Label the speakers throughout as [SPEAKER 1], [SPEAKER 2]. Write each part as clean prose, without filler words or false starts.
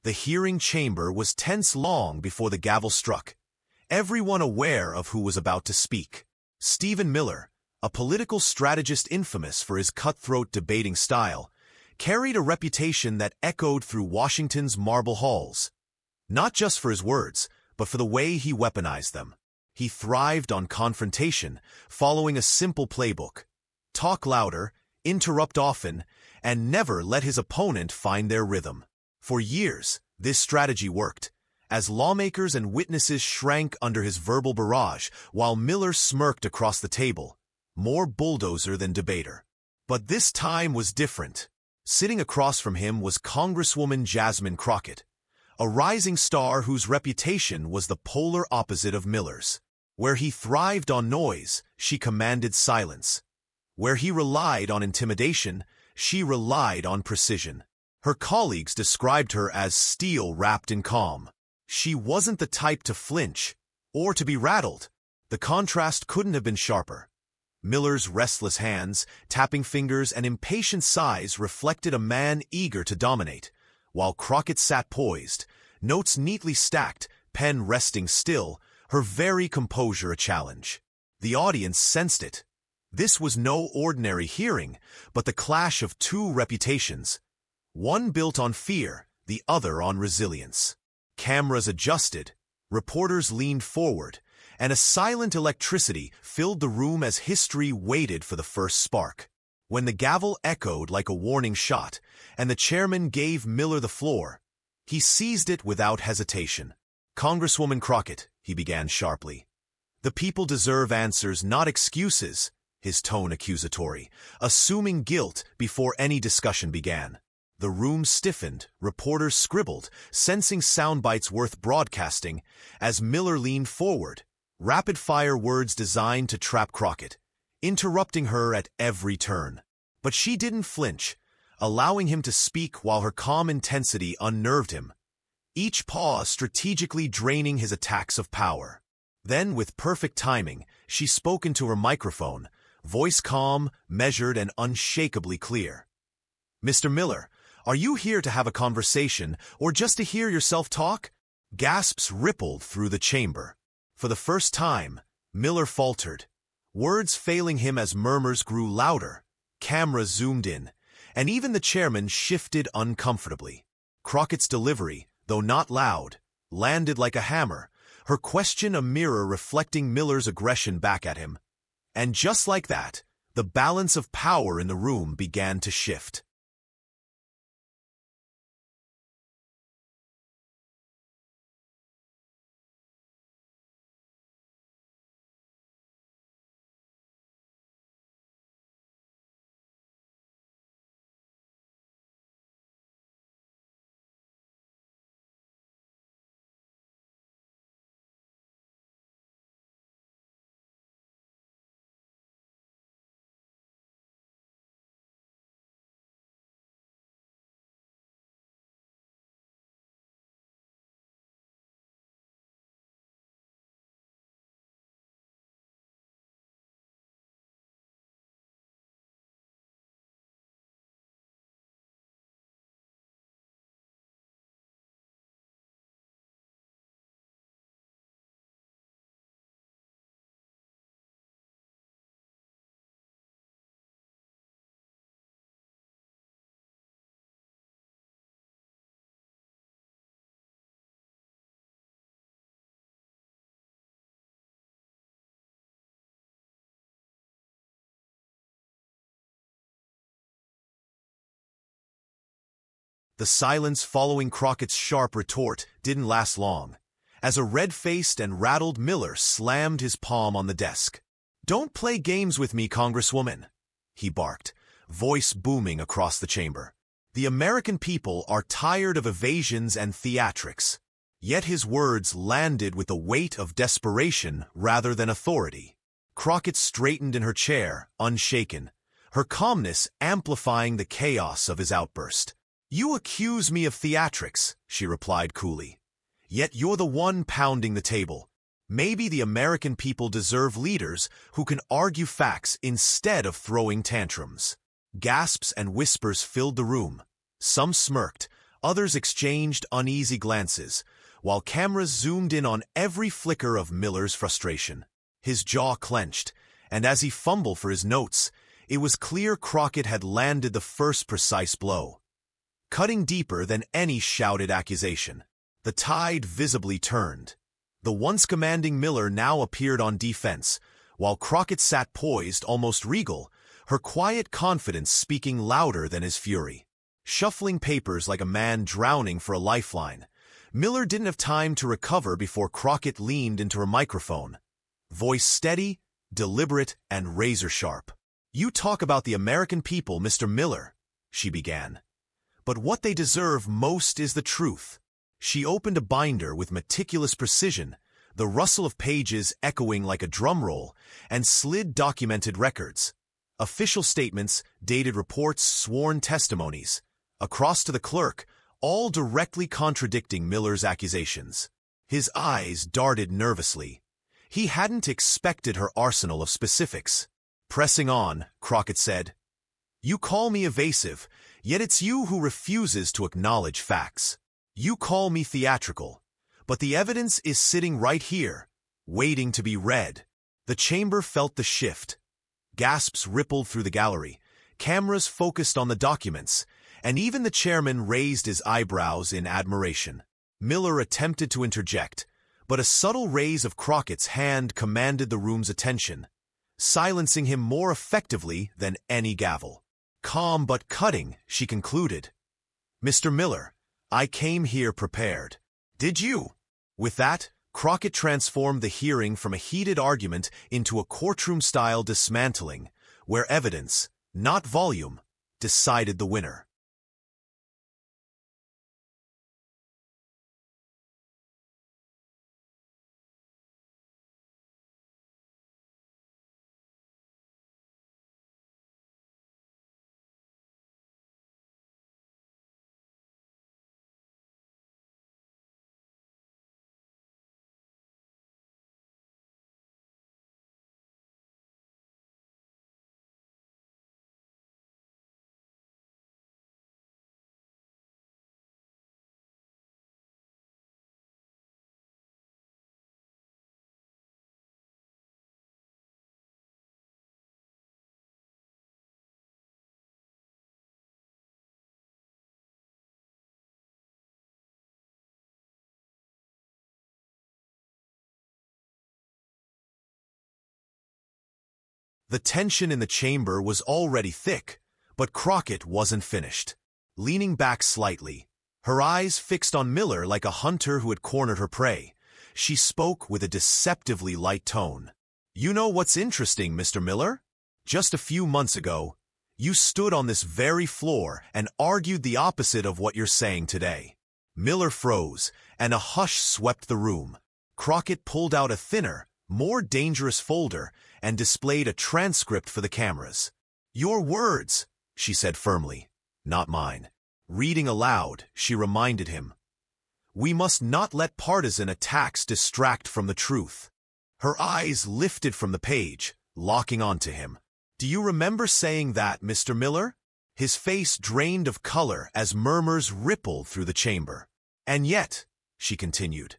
[SPEAKER 1] The hearing chamber was tense long before the gavel struck, everyone aware of who was about to speak. Stephen Miller, a political strategist infamous for his cutthroat debating style, carried a reputation that echoed through Washington's marble halls. Not just for his words, but for the way he weaponized them. He thrived on confrontation, following a simple playbook: talk louder, interrupt often, and never let his opponent find their rhythm. For years, this strategy worked, as lawmakers and witnesses shrank under his verbal barrage, while Miller smirked across the table, more bulldozer than debater. But this time was different. Sitting across from him was Congresswoman Jasmine Crockett, a rising star whose reputation was the polar opposite of Miller's. Where he thrived on noise, she commanded silence. Where he relied on intimidation, she relied on precision. Her colleagues described her as steel wrapped in calm. She wasn't the type to flinch or to be rattled. The contrast couldn't have been sharper. Miller's restless hands, tapping fingers, and impatient sighs reflected a man eager to dominate, while Crockett sat poised, notes neatly stacked, pen resting still, her very composure a challenge. The audience sensed it. This was no ordinary hearing, but the clash of two reputations, one built on fear, the other on resilience. Cameras adjusted, reporters leaned forward, and a silent electricity filled the room as history waited for the first spark. When the gavel echoed like a warning shot, and the chairman gave Miller the floor, he seized it without hesitation. "Congresswoman Crockett," he began sharply, "the people deserve answers, not excuses," his tone accusatory, assuming guilt before any discussion began. The room stiffened, reporters scribbled, sensing sound bites worth broadcasting, as Miller leaned forward, rapid-fire words designed to trap Crockett, interrupting her at every turn. But she didn't flinch, allowing him to speak while her calm intensity unnerved him, each pause strategically draining his attacks of power. Then, with perfect timing, she spoke into her microphone, voice calm, measured, and unshakably clear. "Mr. Miller, are you here to have a conversation, or just to hear yourself talk?" Gasps rippled through the chamber. For the first time, Miller faltered, words failing him as murmurs grew louder. Cameras zoomed in, and even the chairman shifted uncomfortably. Crockett's delivery, though not loud, landed like a hammer, her question a mirror reflecting Miller's aggression back at him. And just like that, the balance of power in the room began to shift. The silence following Crockett's sharp retort didn't last long, as a red-faced and rattled Miller slammed his palm on the desk. "Don't play games with me, Congresswoman," he barked, voice booming across the chamber. "The American people are tired of evasions and theatrics." Yet his words landed with the weight of desperation rather than authority. Crockett straightened in her chair, unshaken, her calmness amplifying the chaos of his outburst. "You accuse me of theatrics," she replied coolly. "Yet you're the one pounding the table. Maybe the American people deserve leaders who can argue facts instead of throwing tantrums." Gasps and whispers filled the room. Some smirked, Others exchanged uneasy glances, while cameras zoomed in on every flicker of Miller's frustration. His jaw clenched, and as he fumbled for his notes, it was clear Crockett had landed the first precise blow, cutting deeper than any shouted accusation. The tide visibly turned. The once commanding Miller now appeared on defense, while Crockett sat poised, almost regal, her quiet confidence speaking louder than his fury. Shuffling papers like a man drowning for a lifeline, Miller didn't have time to recover before Crockett leaned into her microphone, voice steady, deliberate, and razor-sharp. "You talk about the American people, Mr. Miller," she began. "But what they deserve most is the truth." She opened a binder with meticulous precision, the rustle of pages echoing like a drum roll, and slid documented records. Official statements, dated reports, sworn testimonies, across to the clerk, all directly contradicting Miller's accusations. His eyes darted nervously. He hadn't expected her arsenal of specifics. Pressing on, Crockett said, "You call me evasive, yet it's you who refuses to acknowledge facts. You call me theatrical, but the evidence is sitting right here, waiting to be read." The chamber felt the shift. Gasps rippled through the gallery, cameras focused on the documents, and even the chairman raised his eyebrows in admiration. Miller attempted to interject, but a subtle raise of Crockett's hand commanded the room's attention, silencing him more effectively than any gavel. Calm but cutting, she concluded. "Mr. Miller, I came here prepared." "Did you?" With that, Crockett transformed the hearing from a heated argument into a courtroom-style dismantling, where evidence, not volume, decided the winner. The tension in the chamber was already thick, but Crockett wasn't finished. Leaning back slightly, her eyes fixed on Miller like a hunter who had cornered her prey, she spoke with a deceptively light tone. "You know what's interesting, Mr. Miller? Just a few months ago, you stood on this very floor and argued the opposite of what you're saying today." Miller froze, and a hush swept the room. Crockett pulled out a thinner, more dangerous folder and displayed a transcript for the cameras. "Your words," she said firmly, "not mine." Reading aloud, she reminded him, "We must not let partisan attacks distract from the truth." Her eyes lifted from the page, locking onto him. "Do you remember saying that, Mr. Miller?" His face drained of color as murmurs rippled through the chamber. "And yet," she continued,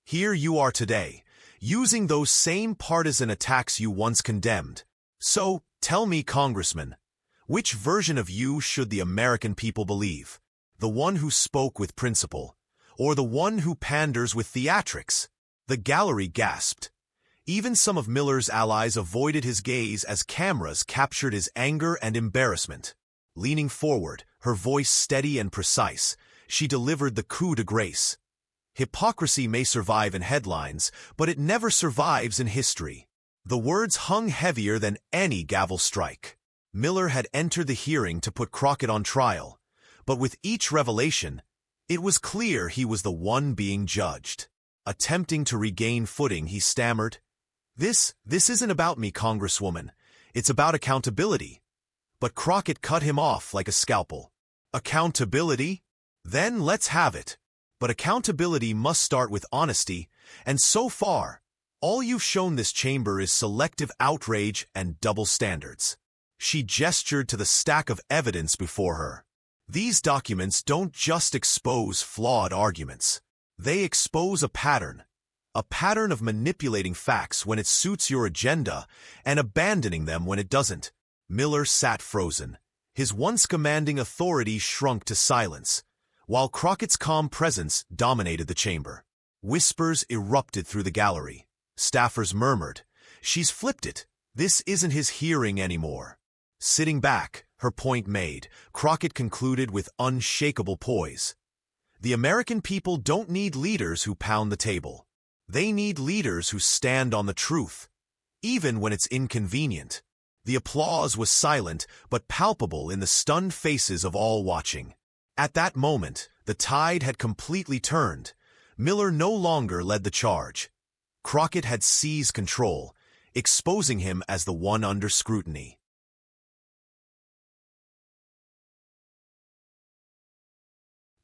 [SPEAKER 1] "here you are today, using those same partisan attacks you once condemned. So, tell me, Congressman, which version of you should the American people believe? The one who spoke with principle, or the one who panders with theatrics?" The gallery gasped. Even some of Miller's allies avoided his gaze as cameras captured his anger and embarrassment. Leaning forward, her voice steady and precise, she delivered the coup de grace. "Hypocrisy may survive in headlines, but it never survives in history." The words hung heavier than any gavel strike. Miller had entered the hearing to put Crockett on trial, but with each revelation, it was clear he was the one being judged. Attempting to regain footing, he stammered, This isn't about me, Congresswoman. It's about accountability." But Crockett cut him off like a scalpel. "Accountability? Then let's have it. But accountability must start with honesty, and so far, all you've shown this chamber is selective outrage and double standards." She gestured to the stack of evidence before her. These documents don't just expose flawed arguments. They expose a pattern of manipulating facts when it suits your agenda and abandoning them when it doesn't. Miller sat frozen. His once commanding authority shrunk to silence, while Crockett's calm presence dominated the chamber. Whispers erupted through the gallery. Staffers murmured, "She's flipped it. This isn't his hearing anymore." Sitting back, her point made, Crockett concluded with unshakable poise. The American people don't need leaders who pound the table. They need leaders who stand on the truth, even when it's inconvenient. The applause was silent but palpable in the stunned faces of all watching. At that moment, the tide had completely turned. Miller no longer led the charge. Crockett had seized control, exposing him as the one under scrutiny.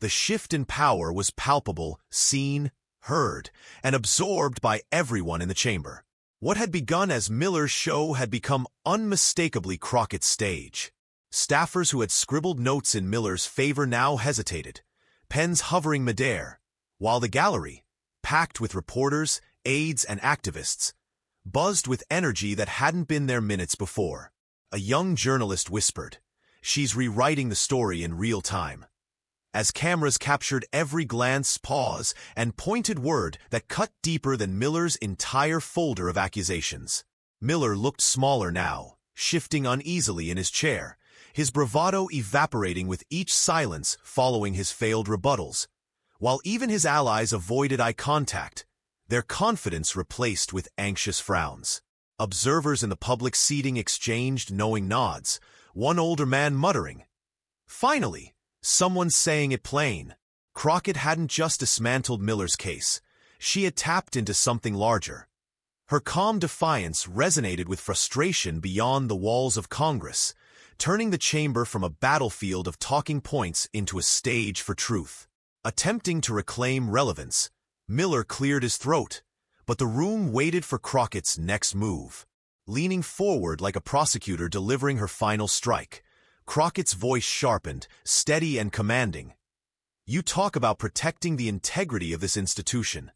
[SPEAKER 1] The shift in power was palpable, seen, heard, and absorbed by everyone in the chamber. What had begun as Miller's show had become unmistakably Crockett's stage. Staffers who had scribbled notes in Miller's favor now hesitated, pens hovering midair, while the gallery, packed with reporters, aides, and activists, buzzed with energy that hadn't been there minutes before. A young journalist whispered, "She's rewriting the story in real time." As cameras captured every glance, pause, and pointed word that cut deeper than Miller's entire folder of accusations. Miller looked smaller now, shifting uneasily in his chair, his bravado evaporating with each silence following his failed rebuttals. While even his allies avoided eye contact, their confidence replaced with anxious frowns. Observers in the public seating exchanged knowing nods, one older man muttering, "Finally, someone's saying it plain." Crockett hadn't just dismantled Miller's case. She had tapped into something larger. Her calm defiance resonated with frustration beyond the walls of Congress, turning the chamber from a battlefield of talking points into a stage for truth. Attempting to reclaim relevance, Miller cleared his throat, but the room waited for Crockett's next move. Leaning forward like a prosecutor delivering her final strike, Crockett's voice sharpened, steady and commanding. "You talk about protecting the integrity of this institution.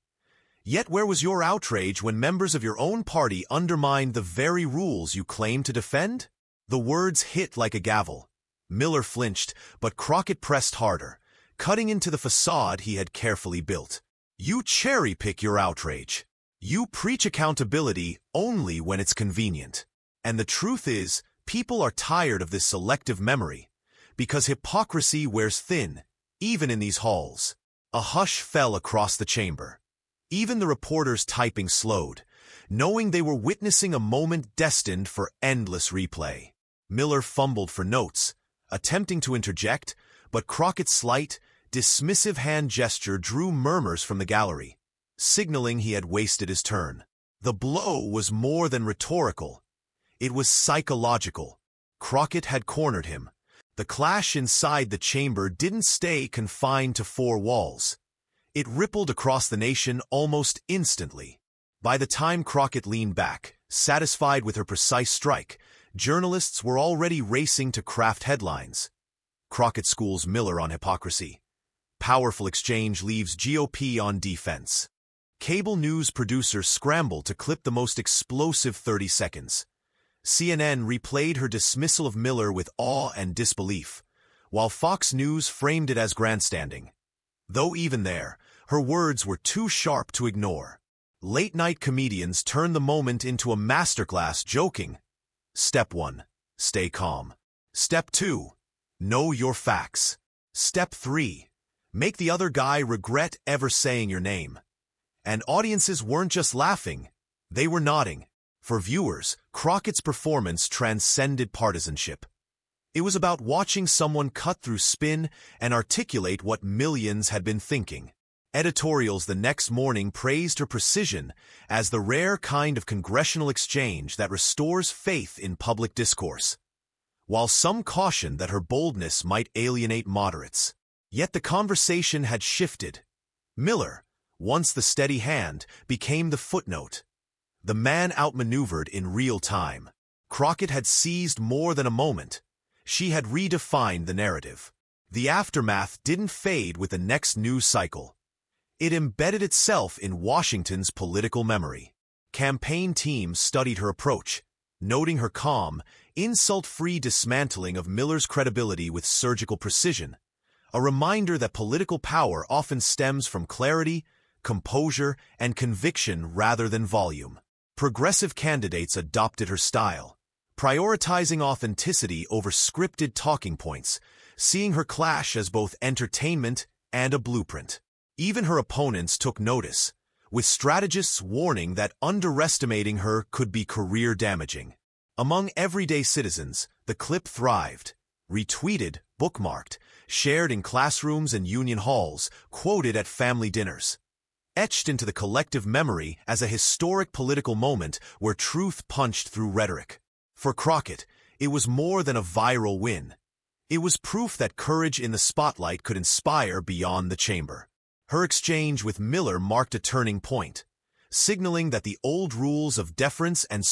[SPEAKER 1] Yet where was your outrage when members of your own party undermined the very rules you claim to defend?" The words hit like a gavel. Miller flinched, but Crockett pressed harder, cutting into the facade he had carefully built. "You cherry-pick your outrage. You preach accountability only when it's convenient. And the truth is, people are tired of this selective memory, because hypocrisy wears thin, even in these halls." A hush fell across the chamber. Even the reporters typing slowed, knowing they were witnessing a moment destined for endless replay. Miller fumbled for notes, attempting to interject, but Crockett's slight, dismissive hand gesture drew murmurs from the gallery, signaling he had wasted his turn. The blow was more than rhetorical. It was psychological. Crockett had cornered him. The clash inside the chamber didn't stay confined to four walls. It rippled across the nation almost instantly. By the time Crockett leaned back, satisfied with her precise strike, journalists were already racing to craft headlines. Crockett schools Miller on hypocrisy. Powerful exchange leaves GOP on defense. Cable news producers scrambled to clip the most explosive 30 seconds. CNN replayed her dismissal of Miller with awe and disbelief, while Fox News framed it as grandstanding. Though even there, her words were too sharp to ignore. Late-night comedians turned the moment into a masterclass, joking. Step 1. Stay calm. Step 2. Know your facts. Step 3. Make the other guy regret ever saying your name. And audiences weren't just laughing, they were nodding. For viewers, Crockett's performance transcended partisanship. It was about watching someone cut through spin and articulate what millions had been thinking. Editorials the next morning praised her precision as the rare kind of congressional exchange that restores faith in public discourse, while some cautioned that her boldness might alienate moderates. Yet the conversation had shifted. Miller, once the steady hand, became the footnote. The man outmaneuvered in real time. Crockett had seized more than a moment. She had redefined the narrative. The aftermath didn't fade with the next news cycle. It embedded itself in Washington's political memory. Campaign teams studied her approach, noting her calm, insult-free dismantling of Miller's credibility with surgical precision, a reminder that political power often stems from clarity, composure, and conviction rather than volume. Progressive candidates adopted her style, prioritizing authenticity over scripted talking points, seeing her clash as both entertainment and a blueprint. Even her opponents took notice, with strategists warning that underestimating her could be career-damaging. Among everyday citizens, the clip thrived, retweeted, bookmarked, shared in classrooms and union halls, quoted at family dinners, etched into the collective memory as a historic political moment where truth punched through rhetoric. For Crockett, it was more than a viral win. It was proof that courage in the spotlight could inspire beyond the chamber. Her exchange with Miller marked a turning point, signaling that the old rules of deference and